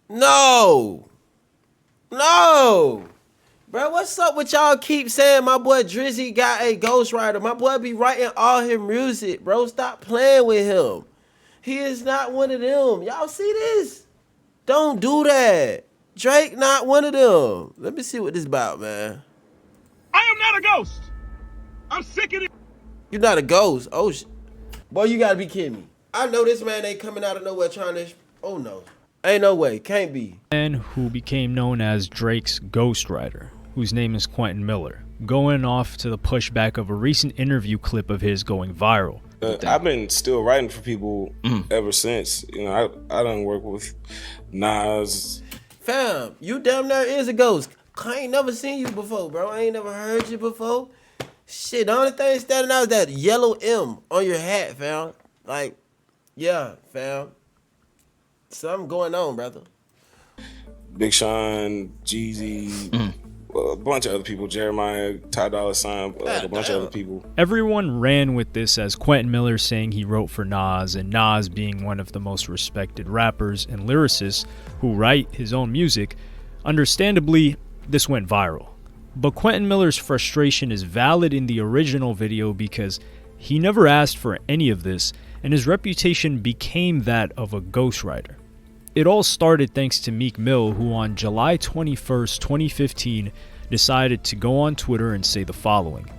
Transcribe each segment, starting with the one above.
No. No. Bro, what's up with y'all keep saying my boy Drizzy got a ghostwriter? My boy be writing all his music, bro. Stop playing with him. He is not one of them. Y'all see this? Don't do that. Drake not one of them. Let me see what this about, man. I am not a ghost. I'm sick of it. You're not a ghost. Oh, boy, you gotta be kidding me. I know this man ain't coming out of nowhere trying to... Oh, no. Ain't no way. Can't be. Man who became known as Drake's ghostwriter, whose name is Quentin Miller, going off to the pushback of a recent interview clip of his going viral. I've been still writing for people ever since. You know, I done work with Nas. Fam, you damn near is a ghost. I ain't never seen you before, bro. I ain't never heard you before. Shit, the only thing standing out is that yellow M on your hat, fam. Like, yeah, fam. Something going on, brother. Big Sean, Jeezy, well, a bunch of other people, Jeremiah, Ty Dolla $ign, a bunch of other people. Everyone ran with this as Quentin Miller saying he wrote for Nas, and Nas being one of the most respected rappers and lyricists who write his own music. Understandably, this went viral. But Quentin Miller's frustration is valid in the original video because he never asked for any of this, and his reputation became that of a ghostwriter. It all started thanks to Meek Mill, who on July 21st, 2015, decided to go on Twitter and say the following: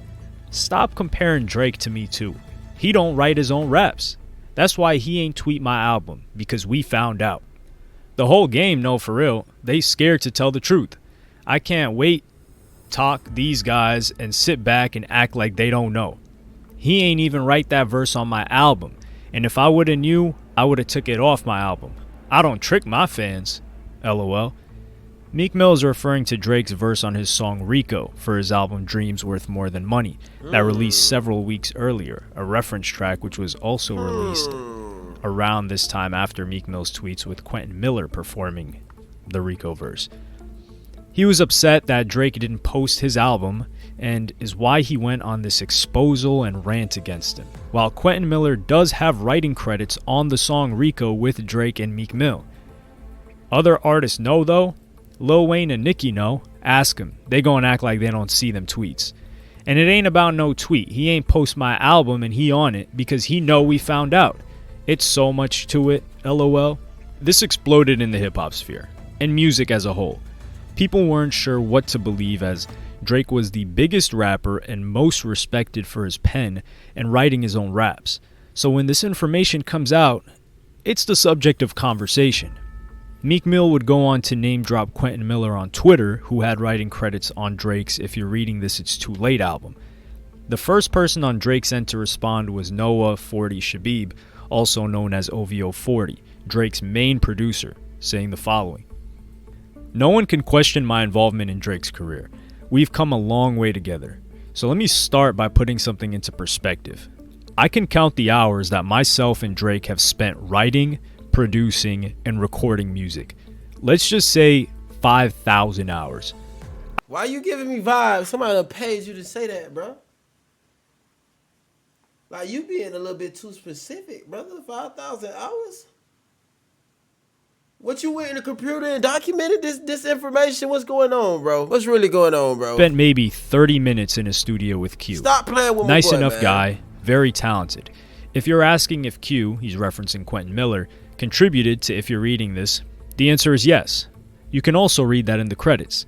"Stop comparing Drake to me too. He don't write his own raps. That's why he ain't tweet my album, because we found out. The whole game know for real, they scared to tell the truth. I can't wait talk these guys and sit back and act like they don't know. He ain't even write that verse on my album, and if I woulda knew, I woulda took it off my album. I don't trick my fans, LOL." Meek Mill is referring to Drake's verse on his song Rico for his album Dreams Worth More Than Money that released several weeks earlier, a reference track which was also released around this time after Meek Mill's tweets with Quentin Miller performing the Rico verse. He was upset that Drake didn't post his album and is why he went on this exposal and rant against him. While Quentin Miller does have writing credits on the song Rico with Drake and Meek Mill. Other artists know though. Lil Wayne and Nicki know. Ask them. They gon' act like they don't see them tweets. And it ain't about no tweet. He ain't post my album and he on it because he know we found out. It's so much to it, LOL. This exploded in the hip-hop sphere and music as a whole. People weren't sure what to believe as Drake was the biggest rapper and most respected for his pen and writing his own raps. So when this information comes out, it's the subject of conversation. Meek Mill would go on to name drop Quentin Miller on Twitter, who had writing credits on Drake's If You're Reading This It's Too Late album. The first person on Drake's end to respond was Noah 40 Shabib, also known as OVO 40, Drake's main producer, saying the following: "No one can question my involvement in Drake's career. We've come a long way together. So let me start by putting something into perspective. I can count the hours that myself and Drake have spent writing, producing, and recording music. Let's just say 5,000 hours. Why you giving me vibes? Somebody done paid you to say that, bro. Like, you being a little bit too specific, brother. 5,000 hours? What, you went in the computer and documented this information? What's going on, bro? What's really going on, bro? Spent maybe 30 minutes in a studio with Q. Stop playing with my Nice boy, enough man. guy, very talented. If you're asking if Q," he's referencing Quentin Miller, "contributed to If You're Reading This," the answer is yes. You can also read that in the credits.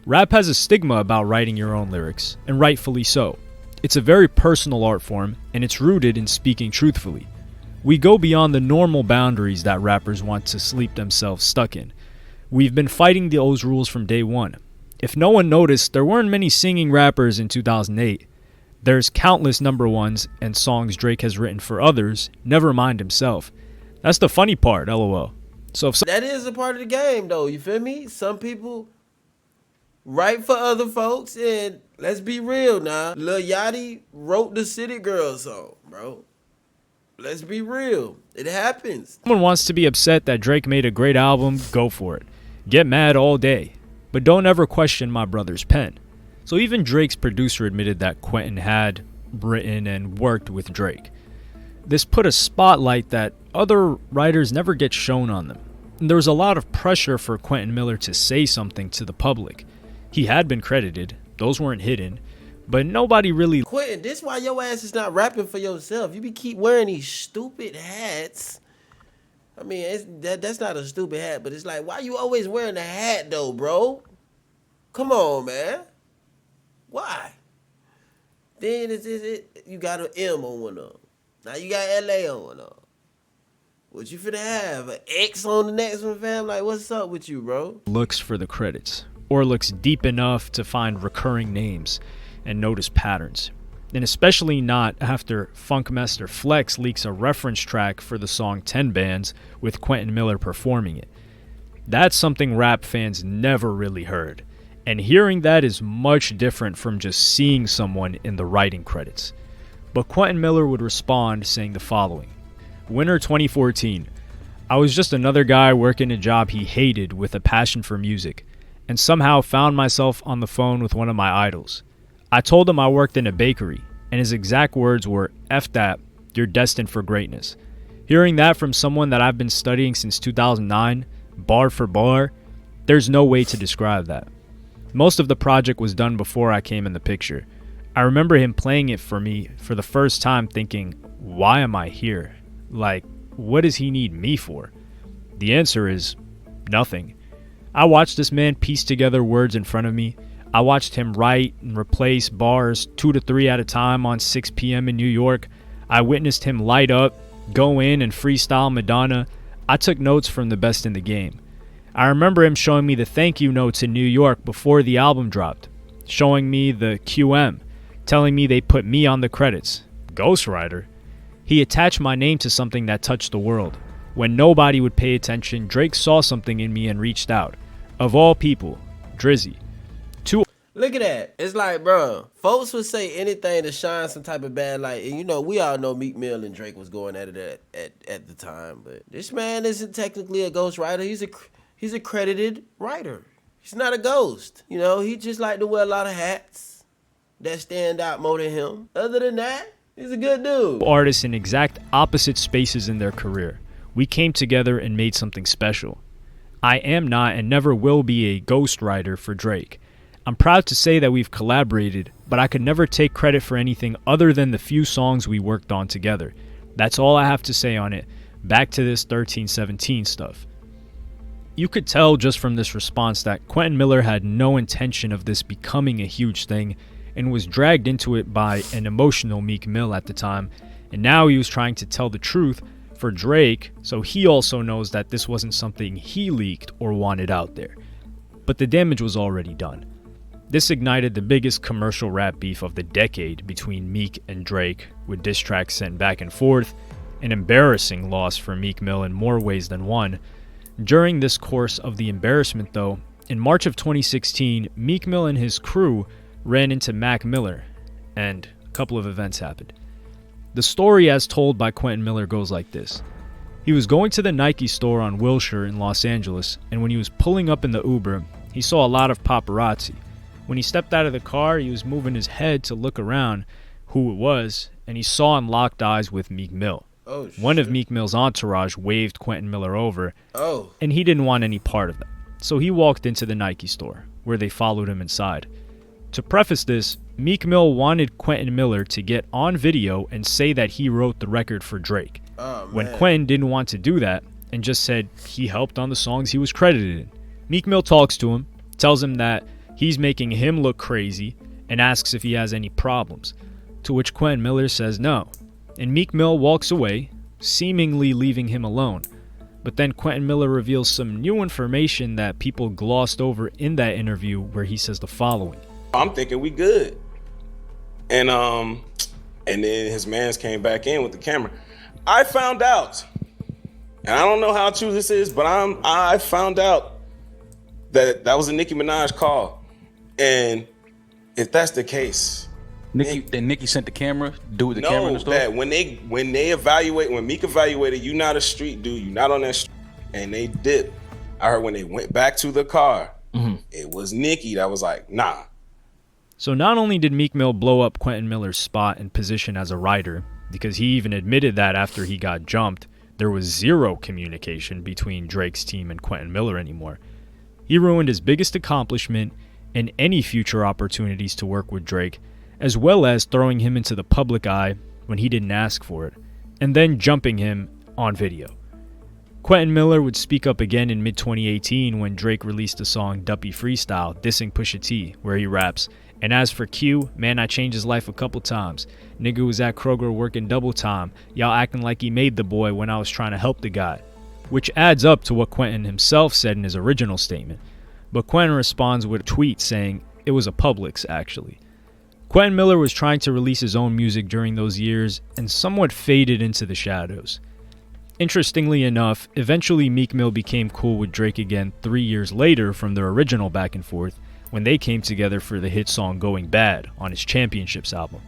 Rap has a stigma about writing your own lyrics, and rightfully so. It's a very personal art form, and it's rooted in speaking truthfully. We go beyond the normal boundaries that rappers want to sleep themselves stuck in. We've been fighting those rules from day one. If no one noticed, there weren't many singing rappers in 2008. There's countless number ones and songs Drake has written for others, never mind himself. That's the funny part, LOL. So if That is a part of the game, though. You feel me? Some people write for other folks, and let's be real now. Lil Yachty wrote the City Girl song, bro. Let's be real. It happens. someone wants to be upset that Drake made a great album, go for it. Get mad all day. But don't ever question my brother's pen. So even Drake's producer admitted that Quentin had written and worked with Drake. This put a spotlight that other writers never get shown on them. And there was a lot of pressure for Quentin Miller to say something to the public. He had been credited, those weren't hidden, but nobody really... Quentin, this why your ass is not rapping for yourself. You be keep wearing these stupid hats. I mean, that's not a stupid hat, but it's like, why you always wearing a hat though, bro? Come on, man. Why? Then you got an M on one of them. Now you got LA on one of them. What you finna have? An X on the next one, fam? Like, what's up with you, bro? Looks for the credits, or looks deep enough to find recurring names and notice patterns. And especially not after Funkmaster Flex leaks a reference track for the song 10 Bands with Quentin Miller performing it. That's something rap fans never really heard. And hearing that is much different from just seeing someone in the writing credits. But Quentin Miller would respond saying the following. Winter 2014. I was just another guy working a job he hated with a passion for music, and somehow found myself on the phone with one of my idols. I told him I worked in a bakery, and his exact words were, "F that, you're destined for greatness." Hearing that from someone that I've been studying since 2009, bar for bar, there's no way to describe that. Most of the project was done before I came in the picture. I remember him playing it for me for the first time thinking, why am I here? Like, what does he need me for? The answer is nothing. I watched this man piece together words in front of me. I watched him write and replace bars 2 to 3 at a time on 6 p.m. in New York. I witnessed him light up, go in and freestyle Madonna. I took notes from the best in the game. I remember him showing me the thank you notes in New York before the album dropped, showing me the QM, telling me they put me on the credits. Ghostwriter? He attached my name to something that touched the world. When nobody would pay attention, Drake saw something in me and reached out. Of all people, Drizzy. Look at that. It's like, bro, folks would say anything to shine some type of bad light. And, you know, we all know Meek Mill and Drake was going at it at the time. But this man isn't technically a ghostwriter. He's a credited writer. He's not a ghost. You know, he just like to wear a lot of hats that stand out more than him. Other than that, he's a good dude. Artists in exact opposite spaces in their career. We came together and made something special. I am not and never will be a ghostwriter for Drake. I'm proud to say that we've collaborated, but I could never take credit for anything other than the few songs we worked on together. That's all I have to say on it. Back to this 1317 stuff. You could tell just from this response that Quentin Miller had no intention of this becoming a huge thing and was dragged into it by an emotional Meek Mill at the time, and now he was trying to tell the truth for Drake, so he also knows that this wasn't something he leaked or wanted out there. But the damage was already done. This ignited the biggest commercial rap beef of the decade between Meek and Drake, with diss tracks sent back and forth, an embarrassing loss for Meek Mill in more ways than one. During this course of the embarrassment though, in March of 2016, Meek Mill and his crew ran into Mac Miller, and a couple of events happened. The story as told by Quentin Miller goes like this. He was going to the Nike store on Wilshire in Los Angeles, and when he was pulling up in the Uber, he saw a lot of paparazzi. When he stepped out of the car, he was moving his head to look around who it was, and he saw and locked eyes with Meek Mill. Oh, One of Meek Mill's entourage waved Quentin Miller over, Oh. and he didn't want any part of that. So he walked into the Nike store, where they followed him inside. To preface this, Meek Mill wanted Quentin Miller to get on video and say that he wrote the record for Drake. Oh, When man. Quentin didn't want to do that and just said he helped on the songs he was credited in. Meek Mill talks to him, tells him that he's making him look crazy, and asks if he has any problems, to which Quentin Miller says no. And Meek Mill walks away, seemingly leaving him alone. But then Quentin Miller reveals some new information that people glossed over in that interview, where he says the following. I'm thinking we good. And then his mans came back in with the camera. I found out, and I don't know how true this is, but I found out that was a Nicki Minaj call. And if that's the case, Nicki sent the camera, dude with the camera in the store? That when Meek evaluated, you not a street dude, you not on that street, and they dipped. I heard when they went back to the car, it was Nicki that was like, nah. So not only did Meek Mill blow up Quentin Miller's spot and position as a writer, because he even admitted that after he got jumped, there was zero communication between Drake's team and Quentin Miller anymore. He ruined his biggest accomplishment and any future opportunities to work with Drake, as well as throwing him into the public eye when he didn't ask for it, and then jumping him on video. Quentin Miller would speak up again in mid-2018 when Drake released the song Duppy Freestyle, dissing Pusha T, where he raps, "And as for Q, man, I changed his life a couple times. Nigga was at Kroger working double time. Y'all acting like he made the boy when I was trying to help the guy." Which adds up to what Quentin himself said in his original statement. But Quentin responds with a tweet saying, "It was a Publix, actually." Quentin Miller was trying to release his own music during those years and somewhat faded into the shadows. Interestingly enough, eventually Meek Mill became cool with Drake again 3 years later from their original back and forth when they came together for the hit song Going Bad on his Championships album.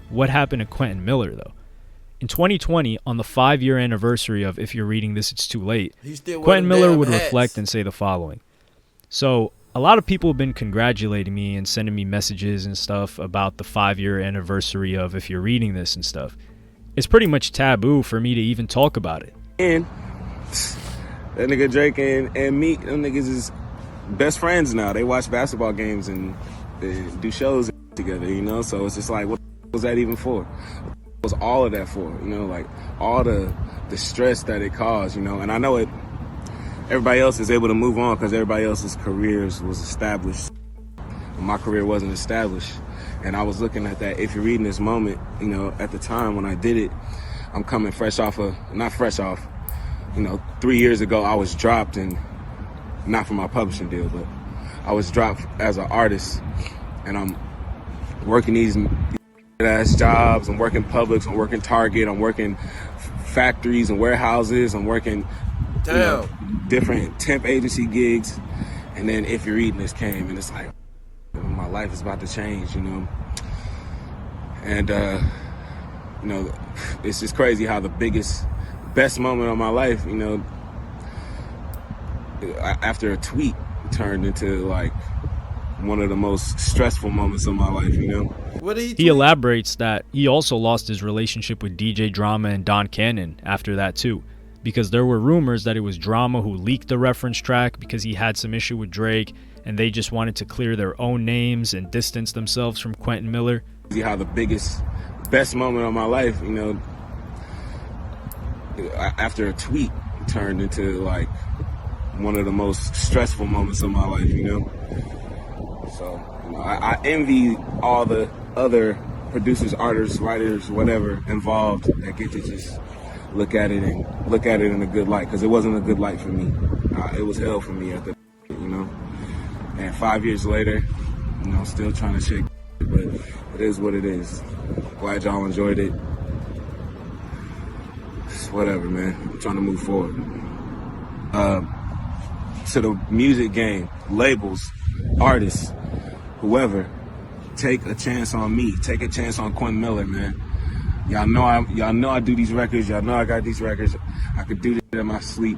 What happened to Quentin Miller, though? In 2020, on the 5-year anniversary of If You're Reading This, It's Too Late, Quentin Miller would reflect and say the following. "So, a lot of people have been congratulating me and sending me messages and stuff about the 5-year anniversary of If You're Reading This and stuff. It's pretty much taboo for me to even talk about it." And that nigga Drake and Meek, them niggas is best friends now. They watch basketball games and they do shows together, you know? So it's just like, what was that even for? What was all of that for? You know, like all the stress that it caused, you know? And I know everybody else is able to move on because everybody else's careers was established. My career wasn't established. And I was looking at that, if you're reading this moment, you know, at the time when I did it, I'm coming not fresh off, you know, 3 years ago I was dropped, and not for my publishing deal, but I was dropped as an artist, and I'm working these ass jobs. I'm working Publix, I'm working Target, I'm working factories and warehouses, I'm working different temp agency gigs, and then If You're Reading This came, and it's like, my life is about to change, you know? And, you know, it's just crazy how the best moment of my life, you know, after a tweet turned into like one of the most stressful moments of my life, you know? What did He elaborates that he also lost his relationship with DJ Drama and Don Cannon after that too, because there were rumors that it was Drama who leaked the reference track because he had some issue with Drake and they just wanted to clear their own names and distance themselves from Quentin Miller. See how the best moment of my life, you know, after a tweet turned into like one of the most stressful moments of my life, you know? So, you know, I envy all the other producers, artists, writers, whatever involved that get to just look at it in a good light, because it wasn't a good light for me. It was hell for me at the, you know? And 5 years later, you know, still trying to shake, but it is what it is. Glad y'all enjoyed it. It's whatever, man. I'm trying to move forward. To the music game, labels, artists, whoever, take a chance on me. Take a chance on Quentin Miller, man. Y'all know I do these records. Y'all know I got these records. I could do this in my sleep.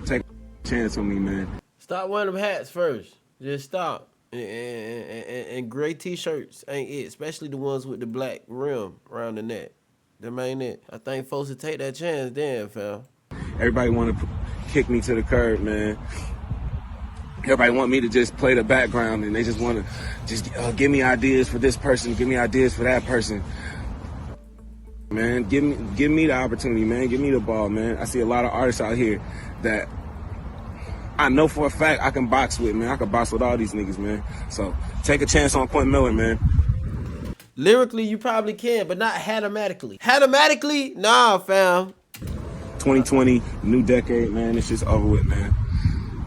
Take a chance on me, man. Stop wearing them hats first. Just stop. And gray t-shirts ain't it, especially the ones with the black rim around the neck. Them ain't it. I think folks would take that chance then, fam. Everybody want to kick me to the curb, man. Everybody want me to just play the background, and they just want to just give me ideas for this person, give me ideas for that person. Man, give me the opportunity, man. Give me the ball, man. I see a lot of artists out here that I know for a fact I can box with, man. I can box with all these niggas, man. So take a chance on Quentin Miller, man. Lyrically, you probably can, but not hatamatically. Hatamatically, nah, fam. 2020, new decade, man. It's just over with, man.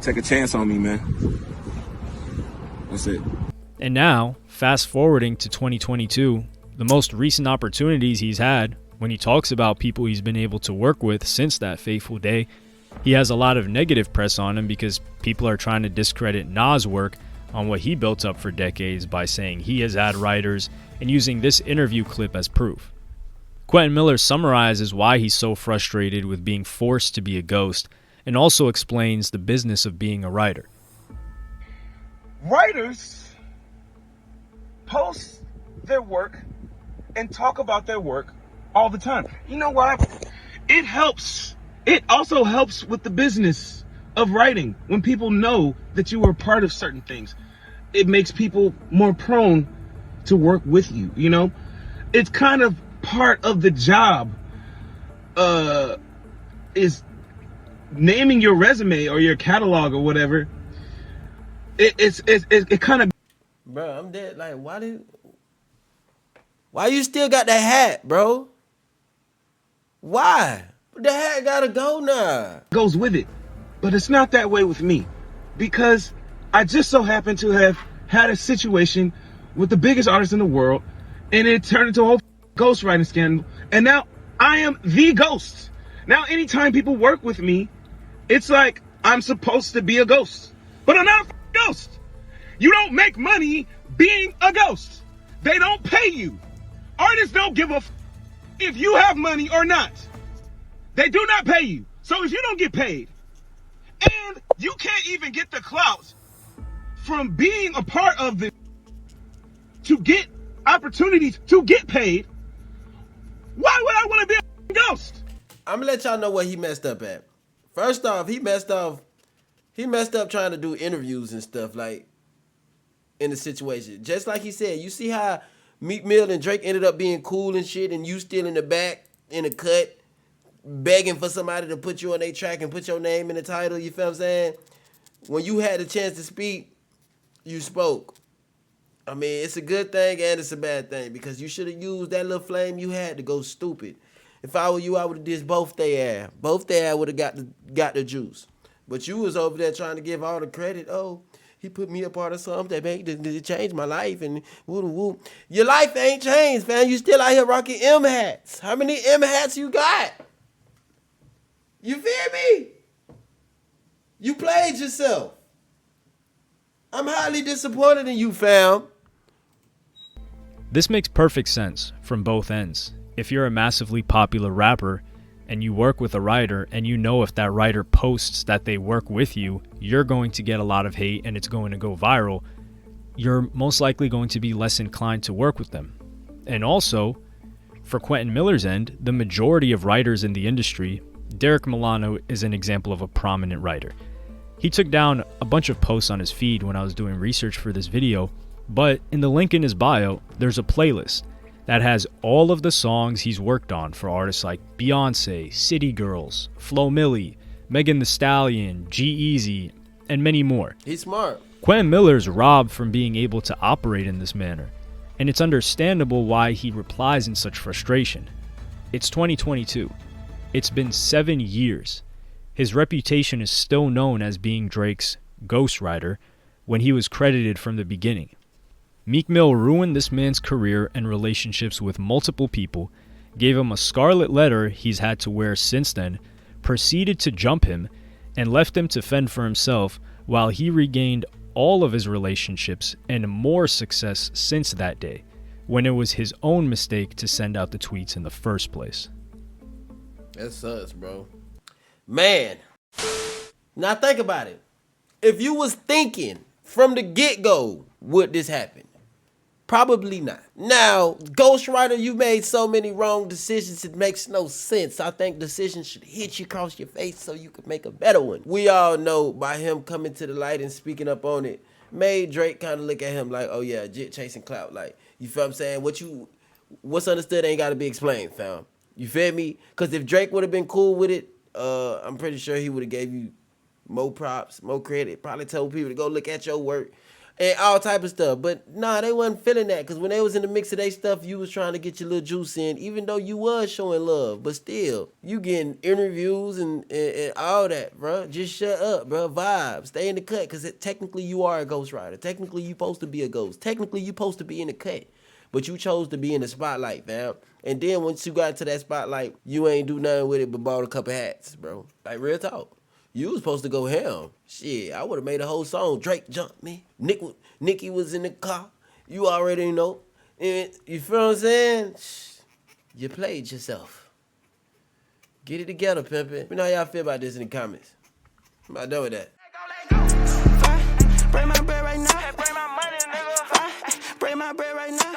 Take a chance on me, man. That's it. And now, fast forwarding to 2022, the most recent opportunities he's had, when he talks about people he's been able to work with since that fateful day, he has a lot of negative press on him because people are trying to discredit Nas' work on what he built up for decades by saying he has had writers and using this interview clip as proof. Quentin Miller summarizes why he's so frustrated with being forced to be a ghost and also explains the business of being a writer. Writers post their work and talk about their work all the time. You know why? It helps it also helps with the business of writing. When people know that you are part of certain things, it makes people more prone to work with you, you know? It's kind of part of the job, is naming your resume or your catalog or whatever. It kind of... Bro, I'm dead. Like, why you still got that hat, bro? Why? The hat gotta go now. goes with it. But it's not that way with me, because I just so happen to have had a situation with the biggest artist in the world, and it turned into a whole ghostwriting scandal, and now I am the ghost. Now anytime people work with me, it's like I'm supposed to be a ghost, but I'm not a ghost. You don't make money being a ghost. They don't pay you. Artists don't give a if you have money or not. They do not pay you. So if you don't get paid, and you can't even get the clout from being a part of the to get opportunities to get paid, why would I want to be a ghost? I'm gonna let y'all know what he messed up at. First off, he messed up trying to do interviews and stuff, like, in the situation. Just like he said, you see how Meek Mill and Drake ended up being cool and shit, and you still in the back, in the cut, begging for somebody to put you on their track and put your name in the title, you feel what I'm saying? When you had the chance to speak, you spoke. I mean, it's a good thing and it's a bad thing, because you should have used that little flame you had to go stupid. If I were you, I would have did both their ass. Both their ass would have got the juice. But you was over there trying to give all the credit. Oh, he put me a part of something that changed my life, and woo. Your life ain't changed, fam. You still out here rocking M hats. How many M hats you got? You feel me? You played yourself. I'm highly disappointed in you, fam. This makes perfect sense from both ends. If you're a massively popular rapper and you work with a writer, and you know if that writer posts that they work with you, you're going to get a lot of hate and it's going to go viral, you're most likely going to be less inclined to work with them. And also, for Quentin Miller's end, the majority of writers in the industry, Derek Milano is an example of a prominent writer. He took down a bunch of posts on his feed when I was doing research for this video, but in the link in his bio, there's a playlist that has all of the songs he's worked on for artists like Beyonce, City Girls, Flo Milli, Megan Thee Stallion, G-Eazy, and many more. He's smart. Quentin Miller's robbed from being able to operate in this manner, and it's understandable why he replies in such frustration. It's 2022. It's been 7 years. His reputation is still known as being Drake's ghostwriter when he was credited from the beginning. Meek Mill ruined this man's career and relationships with multiple people, gave him a scarlet letter he's had to wear since then, proceeded to jump him, and left him to fend for himself while he regained all of his relationships and more success since that day, when it was his own mistake to send out the tweets in the first place. That sucks, bro. Man. Now think about it. If you was thinking from the get-go, would this happen? Probably not. Now, ghostwriter, you made so many wrong decisions, it makes no sense. I think decisions should hit you across your face so you can make a better one. We all know by him coming to the light and speaking up on it, made Drake kind of look at him like, oh yeah, Jit chasing clout. Like, you feel what I'm saying? What's understood ain't got to be explained, fam. You feel me? Because if Drake would have been cool with it, I'm pretty sure he would have gave you more props, more credit, probably told people to go look at your work and all type of stuff. But nah, they wasn't feeling that, because when they was in the mix of their stuff, you was trying to get your little juice in, even though you was showing love. But still, you getting interviews and all that, bro. Just shut up, bro. Vibe. Stay in the cut, because technically you are a ghostwriter. Technically you supposed to be a ghost. Technically you supposed to be in the cut. But you chose to be in the spotlight, fam. And then once you got to that spotlight, you ain't do nothing with it but bought a couple hats, bro. Like, real talk. You was supposed to go ham. Shit, I would have made a whole song. Drake jumped me. Nicki was in the car. You already know. And you feel what I'm saying? You played yourself. Get it together, pimpin'. Let me know how y'all feel about this in the comments. I'm about done with that. Bring my bread right now. Bring my money, nigga. Bring my bread right now.